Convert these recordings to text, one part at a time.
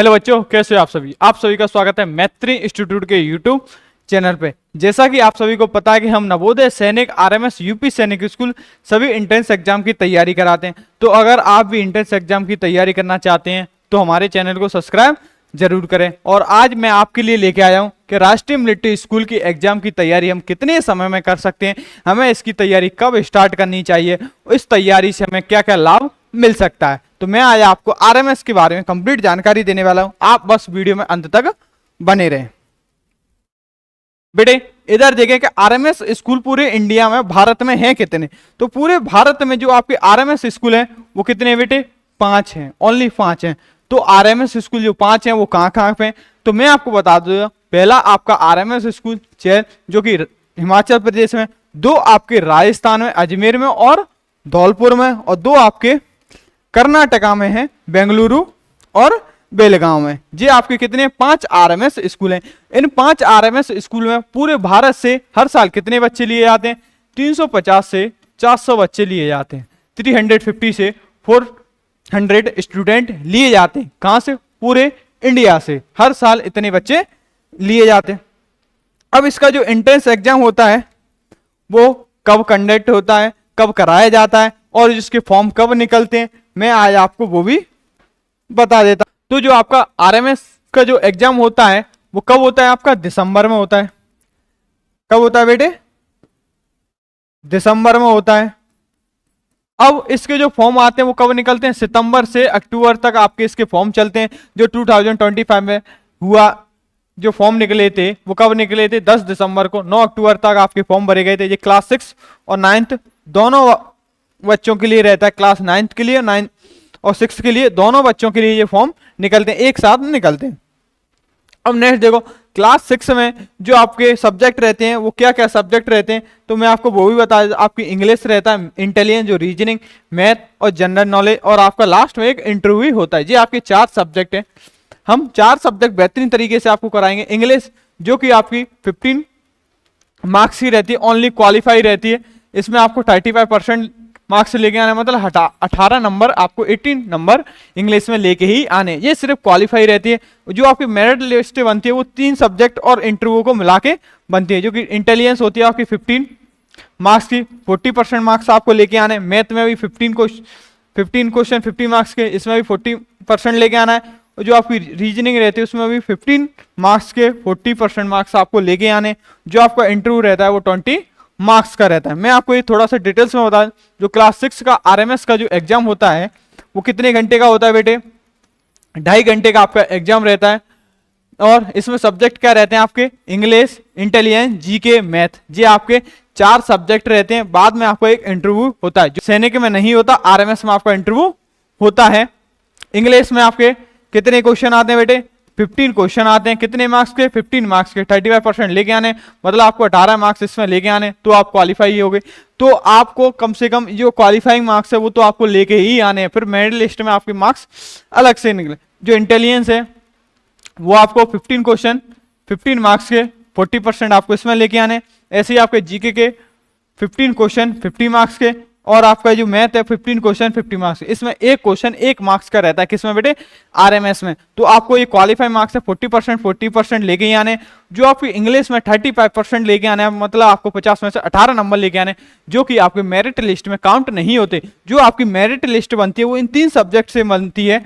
Hello बच्चों, कैसे हो आप सभी का स्वागत है मैत्री इंस्टीट्यूट के यूट्यूब चैनल पे। जैसा कि आप सभी को पता है कि हम नवोदय सैनिक आरएमएस यूपी सैनिक स्कूल सभी एंट्रेंस एग्जाम की तैयारी कराते हैं। तो अगर आप भी एंट्रेंस एग्जाम की तैयारी करना चाहते हैं तो हमारे चैनल को सब्सक्राइब जरूर करें। और आज मैं आपके लिए लेके आया हूँ कि राष्ट्रीय मिलिट्री स्कूल की एग्जाम की तैयारी हम कितने समय में कर सकते हैं, हमें इसकी तैयारी कब स्टार्ट करनी चाहिए, इस तैयारी से हमें क्या क्या लाभ मिल सकता है। तो मैं आज आपको आरएमएस के बारे में कंप्लीट जानकारी देने वाला हूं, आप बस वीडियो में अंत तक बने रहें। बेटे इधर देखें कि आरएमएस स्कूल पूरे इंडिया में भारत में हैं कितने। तो पूरे भारत में जो आपके आरएमएस स्कूल हैं वो कितने बेटे? 5 हैं, ओनली 5 हैं। तो आरएमएस स्कूल जो 5 हैं वो कहाँ कहाँ पे? तो मैं आपको बता दूंगा, पहला आपका आरएमएस स्कूल चैल जो कि हिमाचल प्रदेश में, 2 आपके राजस्थान में अजमेर में और धौलपुर में, और 2 आपके कर्नाटका में है बेंगलुरु और बेलगांव में। ये आपके कितने? 5 आरएमएस स्कूल हैं। इन 5 आरएमएस स्कूल में पूरे भारत से हर साल कितने बच्चे लिए जाते हैं? 350 से 400 बच्चे लिए जाते हैं। 350 से 400 स्टूडेंट लिए जाते हैं। कहां से? पूरे इंडिया से हर साल इतने बच्चे लिए जाते हैं। अब इसका जो एंट्रेंस एग्जाम होता है वो कब कंडक्ट होता है, कब कराया जाता है, और इसके फॉर्म कब निकलते हैं, मैं आज आपको वो भी बता देता। तो जो आपका आरएमएस का जो एग्जाम होता है वो कब होता है? आपका दिसंबर में होता है। कब होता है बेटे? दिसंबर में होता है। अब इसके जो फॉर्म आते हैं वो कब निकलते हैं? सितंबर से अक्टूबर तक आपके इसके फॉर्म चलते हैं। जो 2025 में हुआ जो फॉर्म निकले थे वो कब निकले थे? 10 दिसंबर को। 9 अक्टूबर तक आपके फॉर्म भरे गए थे। ये क्लास 6 और 9th दोनों बच्चों के लिए रहता है। क्लास 9th के लिए, 9 और 6 के लिए, दोनों बच्चों के लिए ये फॉर्म निकलते हैं, एक साथ निकलते हैं। अब नेक्स्ट देखो, क्लास 6 में जो आपके सब्जेक्ट रहते हैं वो क्या क्या सब्जेक्ट रहते हैं, तो मैं आपको वो भी बता देता। आपकी इंग्लिश रहता है, इंटेलिजेंस जो रीजनिंग, मैथ और जनरल नॉलेज, और आपका लास्ट में एक इंटरव्यू होता है। ये आपके 4 सब्जेक्ट हैं। हम 4 सब्जेक्ट बेहतरीन तरीके से आपको कराएंगे। इंग्लिश जो कि आपकी 15 मार्क्स की रहती है, ओनली क्वालिफाई रहती है। इसमें आपको 35% मार्क्स लेके आने, मतलब 18 नंबर, आपको 18 नंबर इंग्लिश में लेके ही आने। ये सिर्फ क्वालिफाई रहती है। जो आपकी मेरिट लिस्ट बनती है वो 3 सब्जेक्ट और इंटरव्यू को मिला के बनती है। जो कि इंटेलिजेंस होती है आपकी 15 मार्क्स की, 40% मार्क्स आपको लेके आने। मैथ में भी 15 क्वेश्चन 50 मार्क्स के, इसमें भी 40% लेके आना है। और जो आपकी रीजनिंग रहती है उसमें भी 15 मार्क्स के 40% मार्क्स आपको लेके आने। जो आपका इंटरव्यू रहता है वो 20 मार्क्स का रहता है। मैं आपको ये थोड़ा सा डिटेल्स में बता दूं, जो क्लास 6 का आरएमएस का जो एग्जाम होता है वो कितने घंटे का होता है बेटे? 2.5 घंटे का आपका एग्जाम रहता है। और इसमें सब्जेक्ट क्या रहते हैं आपके? English, intelligence, GK, math. ये आपके 4 सब्जेक्ट रहते हैं। बाद में आपको एक इंटरव्यू होता है जो सैनिक में नहीं होता, आरएमएस में आपका इंटरव्यू होता है। इंग्लिश में आपके कितने क्वेश्चन आते हैं बेटे? 15 क्वेश्चन आते हैं। कितने मार्क्स के? 15 मार्क्स के। 35% लेके आने, मतलब आपको 18 मार्क्स इसमें लेके आने, तो आप क्वालिफाई हो गए। तो आपको कम से कम जो क्वालिफाइंग मार्क्स है वो तो आपको लेके ही आने हैं। फिर मेरिट लिस्ट में आपके मार्क्स अलग से निकले। जो इंटेलिजेंस है वो आपको 15 क्वेश्चन 15 मार्क्स के 40% आपको इसमें लेके आने। ऐसे ही आपके जीके के 15 क्वेश्चन 50 मार्क्स के, और आपका जो मैथ है 15 क्वेश्चन 50 मार्क्स। इसमें एक क्वेश्चन 1 मार्क्स का रहता है। किसमें बेटे? आरएमएस में। तो आपको ये क्वालिफाई मार्क्स है 40% लेके ही आने। जो आपकी इंग्लिश में 35% लेके आने, मतलब आपको 50 में से 18 नंबर लेके आने, जो कि आपके मेरिट लिस्ट में काउंट नहीं होते। जो आपकी मेरिट लिस्ट बनती है वो इन 3 सब्जेक्ट से बनती है,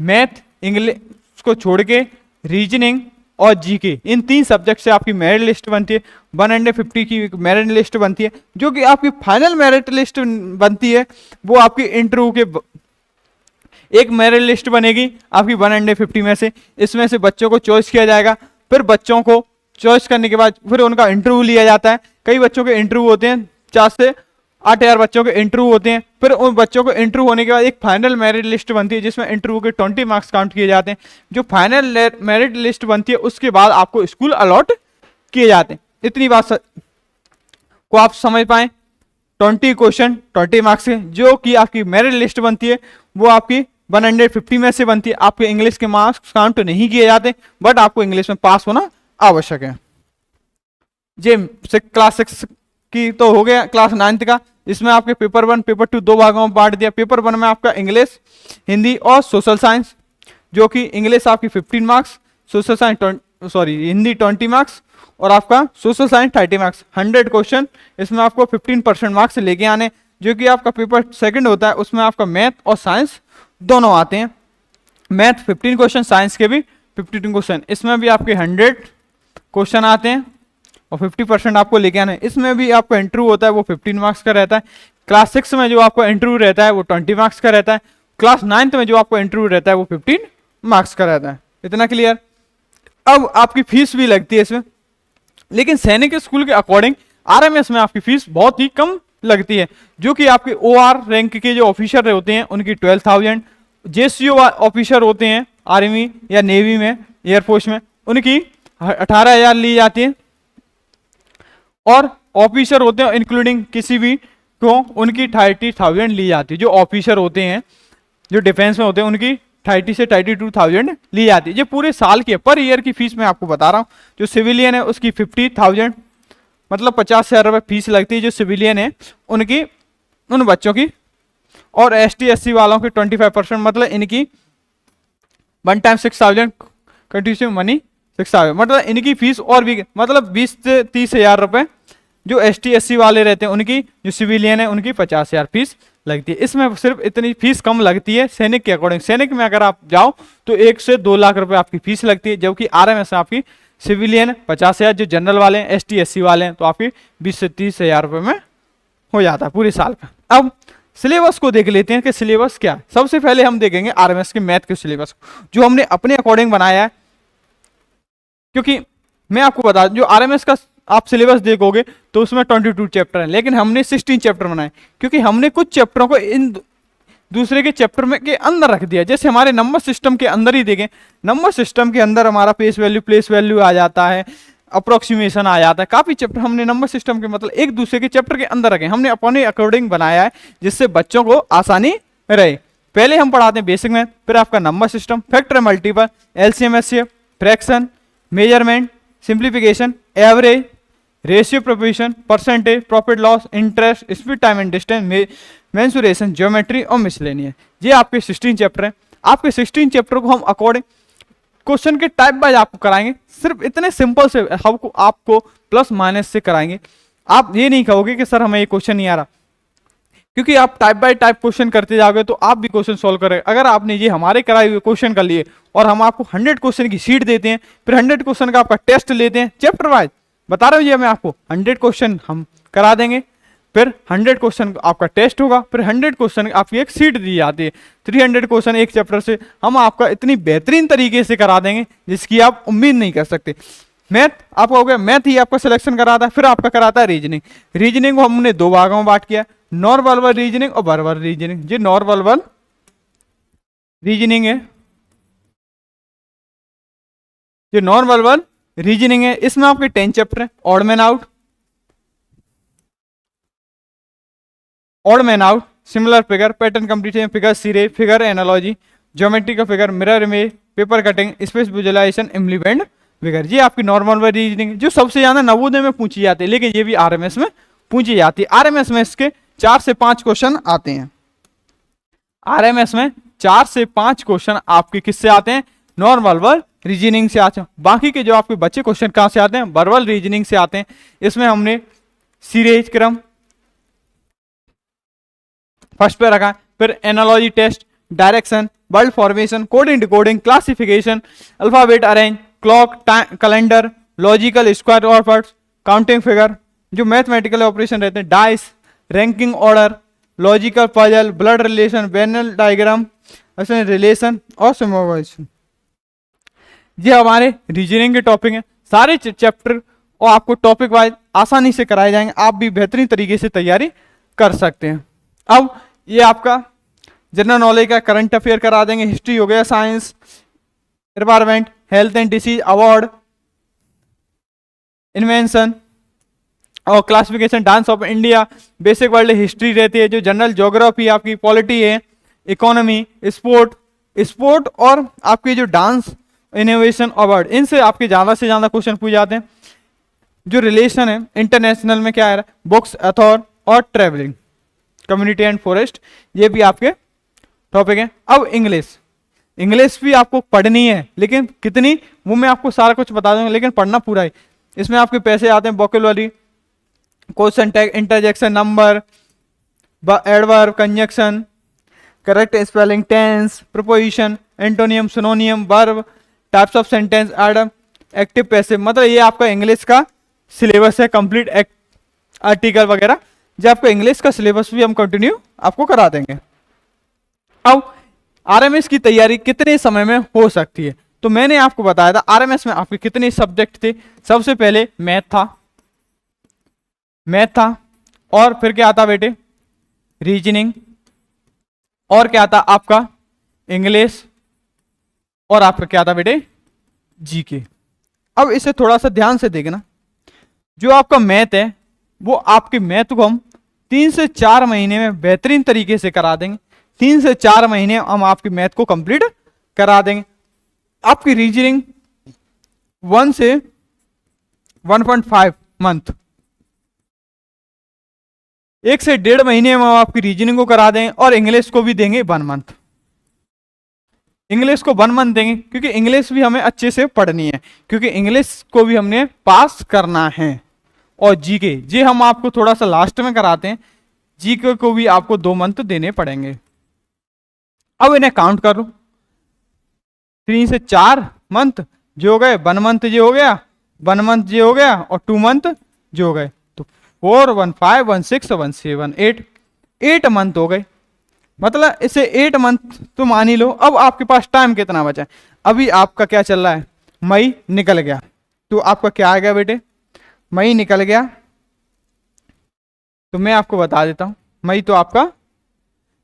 मैथ, इंग्लिश को छोड़ के, रीजनिंग और जीके। इन 3 सब्जेक्ट से आपकी मेरिट लिस्ट बनती है। 150 की मेरिट लिस्ट बनती है। जो कि आपकी फाइनल मेरिट लिस्ट बनती है वो आपकी इंटरव्यू के एक मेरिट लिस्ट बनेगी आपकी 150 में से। इसमें से बच्चों को चॉइस किया जाएगा। फिर बच्चों को चॉइस करने के बाद फिर उनका इंटरव्यू लिया जाता है। कई बच्चों के इंटरव्यू होते हैं, 4 से 8,000 बच्चों के इंटरव्यू होते हैं। फिर उन बच्चों को इंटरव्यू होने के बाद एक फाइनल मेरिट लिस्ट बनती है जिसमें इंटरव्यू के 20 मार्क्स काउंट किए जाते हैं। जो फाइनल मेरिट लिस्ट बनती है उसके बाद आपको स्कूल अलॉट किए जाते हैं। इतनी बात को आप समझ पाए। 20 क्वेश्चन 20 मार्क्स के, जो कि आपकी मेरिट लिस्ट बनती है वो आपकी 150 में से बनती है। आपके इंग्लिश के मार्क्स काउंट नहीं किए जाते, बट आपको इंग्लिश में पास होना आवश्यक है। ये क्लास 6 की तो हो गया। क्लास 9th का, इसमें आपके पेपर 1 पेपर 2 2 भागों में बांट दिया। पेपर 1 में आपका इंग्लिश, हिंदी और सोशल साइंस। जो कि इंग्लिश आपकी 15 marks, social science Hindi 20 marks और आपका सोशल साइंस 30 मार्क्स। 100 क्वेश्चन इसमें आपको 15% मार्क्स लेके आने। जो कि आपका पेपर सेकंड होता है उसमें आपका मैथ और साइंस दोनों आते हैं। मैथ 15 क्वेश्चन, साइंस के भी 52 क्वेश्चन, इसमें भी आपके 100 क्वेश्चन आते हैं और 50% आपको लेके आना है। इसमें भी आपको इंटरव्यू होता है, वो 15 मार्क्स का रहता है। क्लास 6 में जो आपको इंटरव्यू रहता है वो 20 मार्क्स का रहता है। क्लास 9 में जो आपको इंटरव्यू रहता है वो 15 मार्क्स का रहता है। इतना क्लियर। अब आपकी फीस भी लगती है इसमें, लेकिन सैनिक स्कूल के अकॉर्डिंग आरएमएस में आपकी फीस बहुत ही कम लगती है। जो कि आपके ओआर रैंक के जो ऑफिसर होते हैं उनकी 12,000, जेसीओ ऑफिसर होते हैं आर्मी या नेवी में, एयरफोर्स में, उनकी 18,000 ली जाती है। और ऑफिसर होते हैं इंक्लूडिंग किसी भी को उनकी 30,000 ली जाती है। जो ऑफिसर होते हैं जो डिफेंस में होते हैं उनकी 30 से 32,000 ली जाती है। ये पूरे साल की पर ईयर की फीस मैं आपको बता रहा हूँ। जो सिविलियन है उसकी 50,000 मतलब 50,000 रुपये फीस लगती है जो सिविलियन है उनकी, उन बच्चों की। और ST SC वालों की 25% मतलब इनकी 1 टाइम 6,000 कंट्रीब्यूशन मनी 6,000 मतलब इनकी फीस और भी मतलब 20 से 30,000 रुपये जो ST SC वाले रहते हैं उनकी, जो सिविलियन है उनकी 50,000 फीस लगती है। इसमें सिर्फ इतनी फीस कम लगती है सैनिक के अकॉर्डिंग। सैनिक में अगर आप जाओ तो 1 से 2 लाख रुपए आपकी फीस लगती है, जबकि आरएमएस में आपकी सिविलियन 50,000, जो जनरल वाले हैं ST SC वाले हैं तो आपकी 20 से 30,000 रुपये में हो जाता है पूरे साल का। अब सिलेबस को देख लेते हैं कि सिलेबस क्या है। सबसे पहले हम देखेंगे आरएमएस के मैथ के सिलेबस को, जो हमने अपने अकॉर्डिंग बनाया है। क्योंकि मैं आपको बता दूं जो आरएमएस का आप सिलेबस देखोगे तो उसमें 22 चैप्टर हैं, लेकिन हमने 16 चैप्टर बनाए क्योंकि हमने कुछ चैप्टरों को इन दूसरे के चैप्टर में के अंदर रख दिया। जैसे हमारे नंबर सिस्टम के अंदर ही देखें, नंबर सिस्टम के अंदर हमारा पेस वैल्यू, प्लेस वैल्यू आ जाता है, अप्रोक्सीमेशन आ जाता है, काफी चैप्टर हमने नंबर सिस्टम के मतलब एक दूसरे के चैप्टर के अंदर रखे। हमने अपने अकॉर्डिंग बनाया है जिससे बच्चों को आसानी रहे। पहले हम पढ़ाते हैं बेसिक मैथ, फिर आपका number system, factor multiple, LCM HCF, fraction, measurement, simplification, average, ratio proportion, percentage, profit loss, interest, speed time and distance, mensuration, geometry और मिसलेनियस। ये आपके 16 चैप्टर हैं। आपके 16 चैप्टर को हम अकॉर्डिंग क्वेश्चन के टाइप वाइज आपको कराएंगे। सिर्फ इतने सिंपल से हमको आपको प्लस माइनस से कराएंगे। आप ये नहीं कहोगे कि सर हमें ये क्वेश्चन नहीं आ रहा, क्योंकि आप टाइप बाय टाइप क्वेश्चन करते जाओगे तो आप भी क्वेश्चन सॉल्व करेंगे। अगर आपने ये हमारे कराए हुए क्वेश्चन कर लिए और हम आपको 100 क्वेश्चन की शीट देते हैं, फिर 100 क्वेश्चन का आपका टेस्ट लेते हैं चैप्टर वाइज, बता रहा हूँ ये मैं आपको 100 क्वेश्चन हम करा देंगे, फिर 100 क्वेश्चन आपका टेस्ट होगा, फिर 100 क्वेश्चन आपकी एक सीट दी जाती है। 300 क्वेश्चन एक चैप्टर से हम आपका इतनी बेहतरीन तरीके से करा देंगे जिसकी आप उम्मीद नहीं कर सकते। मैथ आपका हो गया, मैथ ही आपका सिलेक्शन कराता है। फिर आपका कराता है रीजनिंग। रीजनिंग को हमने 2 भागों में बांट किया, नॉन वर्बल रीजनिंग और वर्बल रीजनिंग। जो नॉन वर्बल रीजनिंग है, जो नॉन वर्बल रीजनिंग है, इसमें आपके 10 चैप्टर है। Odd man out, odd man out, similar figure, pattern completion, figure series, figure analogy, geometry का figure, mirror image, paper cutting, space visualisation, implement figure. ये आपकी normal reasoning जो सबसे ज्यादा नवोदय में पूछी जाती है, लेकिन ये भी आरएमएस में पूछी जाती है। आरएमएस में इसके 4 से 5 क्वेश्चन आते हैं। आरएमएस में 4 से 5 क्वेश्चन आपके किससे आते हैं? नॉन वर्बल रीजनिंग से आते हैं। बाकी के जो आपके बच्चे क्वेश्चन कहां से आते हैं? वर्बल रीजनिंग से आते हैं। इसमें हमने सीरीज क्रम फर्स्ट पे रखा है, फिर analogy test, direction, word formation, coding decoding, classification, alphabet arrange, clock, calendar, logical square orders, counting figure, जो मैथमेटिकल ऑपरेशन रहते हैं, dice, ranking order, logical puzzle, blood relation, Venn diagram, relation और simulation. ये हमारे रीजनिंग के topic हैं। सारे chapter और आपको टॉपिक वाइज आसानी से कराए जाएंगे, आप भी बेहतरीन तरीके से तैयारी कर सकते हैं। अब ये आपका जनरल नॉलेज का करंट अफेयर करा देंगे, हिस्ट्री हो गया, science, environment, health and disease, award, invention और classification, dance of India, basic world history रहती है, जो जनरल ज्योग्राफी आपकी, पॉलिटी है, इकोनॉमी, स्पोर्ट और आपकी जो डांस, इनोवेशन, अवार्ड, इनसे आपके ज्यादा से ज्यादा क्वेश्चन पूछ जाते हैं। जो रिलेशन है इंटरनेशनल में क्या है, बुक्स, अथॉर और ट्रेवलिंग, कम्युनिटी एंड फॉरेस्ट, ये भी आपके टॉपिक हैं। अब इंग्लिश, इंग्लिश भी आपको पढ़नी है, लेकिन कितनी वो मैं आपको सारा कुछ बता दूंगा, लेकिन पढ़ना पूरा है। इसमें आपके पैसे आते हैं vocabulary, question tag, interjection, number, adverb, conjunction, correct spelling, tense, preposition, antonym, synonym, verb, types of sentence, idiom, active passive. मतलब ये आपका इंग्लिश का सिलेबस है कंप्लीट, आर्टिकल वगैरह। जो आपको इंग्लिश का सिलेबस भी हम कंटिन्यू आपको करा देंगे। अब आरएमएस की तैयारी कितने समय में हो सकती है, तो मैंने आपको बताया था आरएमएस में आपके कितने सब्जेक्ट थे। सबसे पहले मैथ था, और फिर क्या आता बेटे, रीजनिंग, और क्या आता आपका इंग्लिश, और आपका क्या आता बेटे, जीके। अब इसे थोड़ा सा ध्यान से देखना, जो आपका मैथ है वो आपके मैथ को हम 3 से 4 महीने में बेहतरीन तरीके से करा देंगे। 3 से 4 महीने हम आपकी मैथ को कंप्लीट करा देंगे। आपकी रीजनिंग 1 से 1.5 मंथ, 1 से 1.5 महीने में हम आपकी रीजनिंग को करा देंगे, और इंग्लिश को भी देंगे 1 मंथ। इंग्लिश को 1 मंथ देंगे, क्योंकि इंग्लिश भी हमें अच्छे से पढ़नी है, क्योंकि इंग्लिश को भी हमने पास करना है। और जीके जी हम आपको थोड़ा सा लास्ट में कराते हैं, जीके को भी आपको 2 मंथ देने पड़ेंगे। अब इन्हें काउंट कर लो, 3 से 4 मंथ जो हो गए, 1 मंथ जो हो गया, 1 मंथ जो हो गया, और 2 मंथ जो हो गए, तो 4, 1, 5, 1, 6, 1, 7, 8 मंथ हो गए। मतलब इसे 8 मंथ तो मान ही लो। अब आपके पास टाइम कितना बचा है, अभी आपका क्या चल रहा है, मई निकल गया, तो आपका क्या आ गया बेटे, मई निकल गया। तो मैं आपको बता देता हूं, मई तो आपका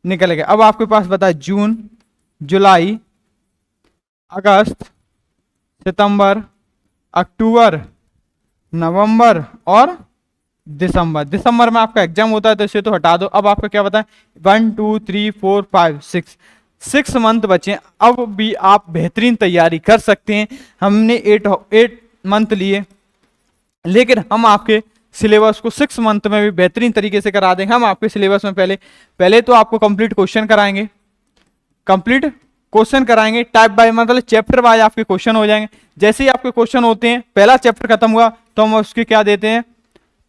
निकल गया। अब आपके पास बता जून, जुलाई, अगस्त, सितंबर, अक्टूबर, नवंबर और दिसंबर। दिसंबर में आपका एग्जाम होता है, तो इसे तो हटा दो। अब आपका क्या बताएं, 1, 2, 3, 4, 5, 6 मंथ बचे। अब भी आप बेहतरीन तैयारी कर सकते हैं। हमने 8 मंथ लिए, लेकिन हम आपके सिलेबस को 6 मंथ में भी बेहतरीन तरीके से करा देंगे। हम आपके सिलेबस में पहले तो आपको कंप्लीट क्वेश्चन कराएंगे, टाइप बाय, मतलब चैप्टर वाइज आपके क्वेश्चन हो जाएंगे। जैसे ही आपके क्वेश्चन होते हैं, पहला चैप्टर खत्म हुआ तो हम उसके क्या देते हैं,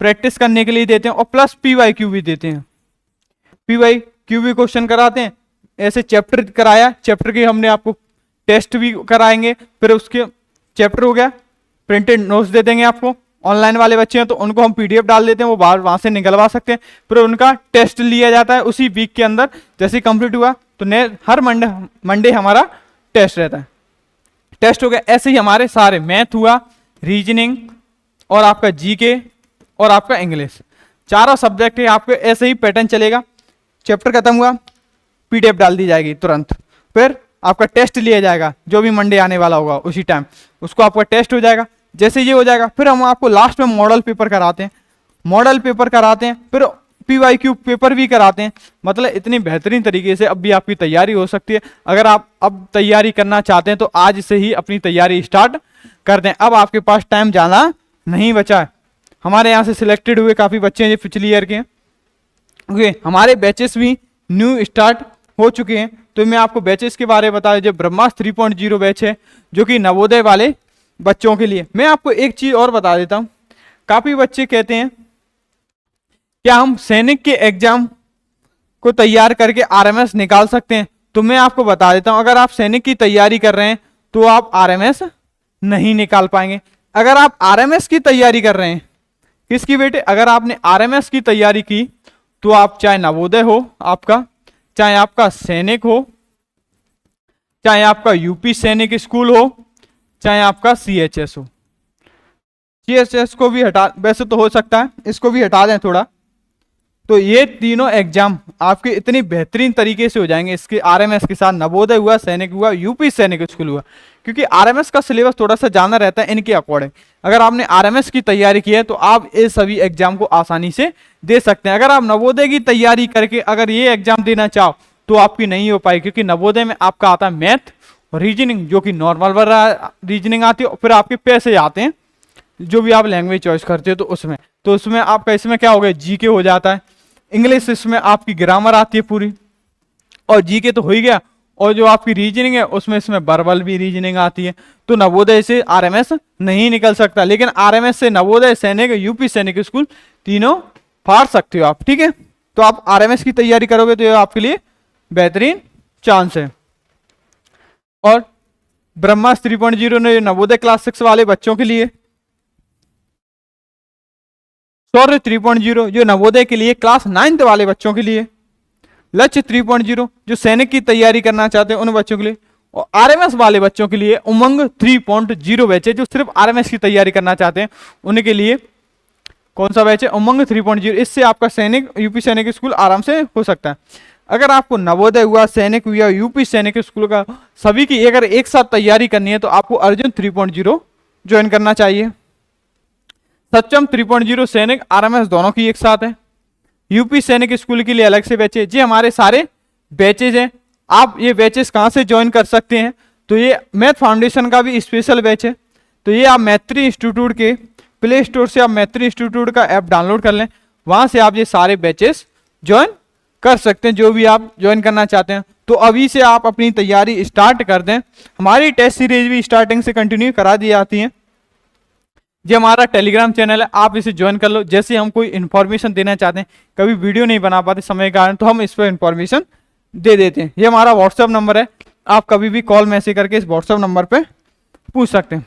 प्रैक्टिस करने के लिए देते हैं, और प्लस पीवाईक्यू भी देते हैं। पीवाईक्यू भी क्वेश्चन कराते हैं। ऐसे चैप्टर कराया, चैप्टर के हमने आपको टेस्ट भी कराएंगे, फिर उसके चैप्टर हो गया, प्रिंटेड नोट्स दे देंगे आपको। ऑनलाइन वाले बच्चे हैं तो उनको हम पीडीएफ डाल देते हैं, वो बाहर वहां से निकलवा सकते हैं। फिर उनका टेस्ट लिया जाता है उसी वीक के अंदर। जैसे कंप्लीट हुआ तो हर मंडे हमारा टेस्ट रहता है। टेस्ट हो गया। ऐसे ही हमारे सारे मैथ हुआ, रीजनिंग, और आपका जीके, और आपका इंग्लिश, चारों सब्जेक्ट है आपके। ऐसे ही पैटर्न चलेगा। चैप्टर खत्म हुआ, पीडीएफ डाल दी जाएगी तुरंत, फिर आपका टेस्ट लिया जाएगा, जो भी मंडे आने वाला होगा उसी टाइम उसको आपका टेस्ट हो जाएगा। जैसे ये हो जाएगा, फिर हम आपको लास्ट में मॉडल पेपर कराते हैं, फिर पीवाईक्यू पेपर भी कराते हैं। मतलब इतनी बेहतरीन तरीके से अब भी आपकी तैयारी हो सकती है। अगर आप अब तैयारी करना चाहते हैं तो आज से ही अपनी तैयारी स्टार्ट कर दें। अब आपके पास टाइम ज़्यादा नहीं बचा है। हमारे यहाँ से सिलेक्टेड हुए काफ़ी बच्चे हैं जो पिछली ईयर के हैं। ओके, हमारे बैचेस भी न्यू स्टार्ट हो चुके हैं। तो मैं आपको बैचेस के बारे में बता दें, ब्रह्मास्त्र 3.0 बैच है जो कि नवोदय वाले बच्चों के लिए। मैं आपको एक चीज और बता देता हूं, काफी बच्चे कहते हैं क्या हम सैनिक के एग्जाम को तैयार करके आरएमएस निकाल सकते हैं। तो मैं आपको बता देता हूं, अगर आप सैनिक की तैयारी कर रहे हैं तो आप आरएमएस नहीं निकाल पाएंगे। अगर आप आरएमएस की तैयारी कर रहे हैं, किसकी बेटे, अगर आपने आरएमएस की तैयारी की तो आप चाहे नवोदय हो आपका, चाहे आपका सैनिक हो, चाहे आपका यूपी सैनिक स्कूल हो, चाहे आपका सीएचएस हो। सीएचएस को भी हटा, वैसे तो हो सकता है इसको भी हटा दें थोड़ा। तो ये तीनों एग्जाम आपके इतनी बेहतरीन तरीके से हो जाएंगे इसके आरएमएस के साथ। नवोदय हुआ, सैनिक हुआ, यूपी सैनिक स्कूल हुआ, क्योंकि आरएमएस का सिलेबस थोड़ा सा ज्यादा रहता है इनके अकॉर्डिंग। अगर आपने आरएमएस की तैयारी की है तो आप ये सभी एग्जाम को आसानी से दे सकते हैं। अगर आप नवोदय की तैयारी करके अगर ये एग्जाम देना चाहो तो आपकी नहीं हो पाएगी, क्योंकि नवोदय में आपका आता है मैथ और रीजनिंग, जो कि नॉर्मल वाला रीजनिंग आती है, फिर आपके पैसे आते हैं जो भी आप लैंग्वेज चॉइस करते हो। तो उसमें आपका इसमें क्या हो गया, जीके हो जाता है। इंग्लिश इसमें आपकी ग्रामर आती है पूरी, और जीके तो हो ही गया। और जो आपकी रीजनिंग है उसमें इसमें वर्बल भी रीजनिंग आती है। तो नवोदय से आरएमएस नहीं निकल सकता, लेकिन आरएमएस से नवोदय, सैनिक, यूपी सैनिक स्कूल तीनों फाड़ सकते हो आप। ठीक है, तो आप आरएमएस की तैयारी करोगे तो ये आपके लिए बेहतरीन चांस है। और ब्रह्मास 3.0 ने नवोदय क्लास 6 वाले बच्चों के लिए, शौर्य 3.0 जो नवोदय के लिए क्लास 9 वाले बच्चों के लिए, लक्ष्य 3.0 जो सैनिक की तैयारी करना चाहते हैं उन बच्चों के लिए, और आरएमएस वाले बच्चों के लिए उमंग 3.0 बैच है जो सिर्फ आरएमएस की तैयारी करना चाहते हैं उनके लिए कौन सा बैच है, उमंग 3.0। इससे आपका सैनिक, यूपी सैनिक स्कूल आराम से हो सकता है। अगर आपको नवोदय हुआ, सैनिक हुआ, यूपी सैनिक स्कूल का सभी की अगर एक साथ तैयारी करनी है तो आपको अर्जुन 3.0 ज्वाइन करना चाहिए। सक्षम 3.0 सैनिक आरएमएस दोनों की एक साथ है। यूपी सैनिक स्कूल के लिए अलग से बैच है। ये हमारे सारे बैचेज हैं। आप ये बैचेस कहाँ से ज्वाइन कर सकते हैं, तो ये मैथ फाउंडेशन का भी स्पेशल बैच है। तो ये आप मैत्री इंस्टीट्यूट के प्ले स्टोर से आप मैत्री इंस्टीट्यूट का ऐप डाउनलोड कर लें, वहां से आप ये सारे बैचेस ज्वाइन कर सकते हैं जो भी आप ज्वाइन करना चाहते हैं। तो अभी से आप अपनी तैयारी स्टार्ट कर दें। हमारी टेस्ट सीरीज भी स्टार्टिंग से कंटिन्यू करा दी जाती है। ये हमारा टेलीग्राम चैनल है, आप इसे ज्वाइन कर लो। जैसे हम कोई इन्फॉर्मेशन देना चाहते हैं, कभी वीडियो नहीं बना पाते समय के कारण, तो हम इस पर इन्फॉर्मेशन दे देते हैं। ये हमारा व्हाट्सअप नंबर है, आप कभी भी कॉल मैसेज करके इस व्हाट्सअप नंबर पे पूछ सकते हैं।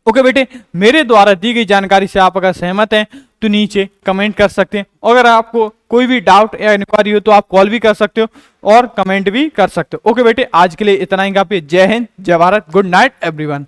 ओके बेटे, मेरे द्वारा दी गई जानकारी से आप अगर सहमत हैं तो नीचे कमेंट कर सकते हैं। अगर आपको कोई भी डाउट या इंक्वायरी हो तो आप कॉल भी कर सकते हो और कमेंट भी कर सकते हो। ओके बेटे, आज के लिए इतना ही काफी। जय हिंद, जय भारत, गुड नाइट एवरीवन।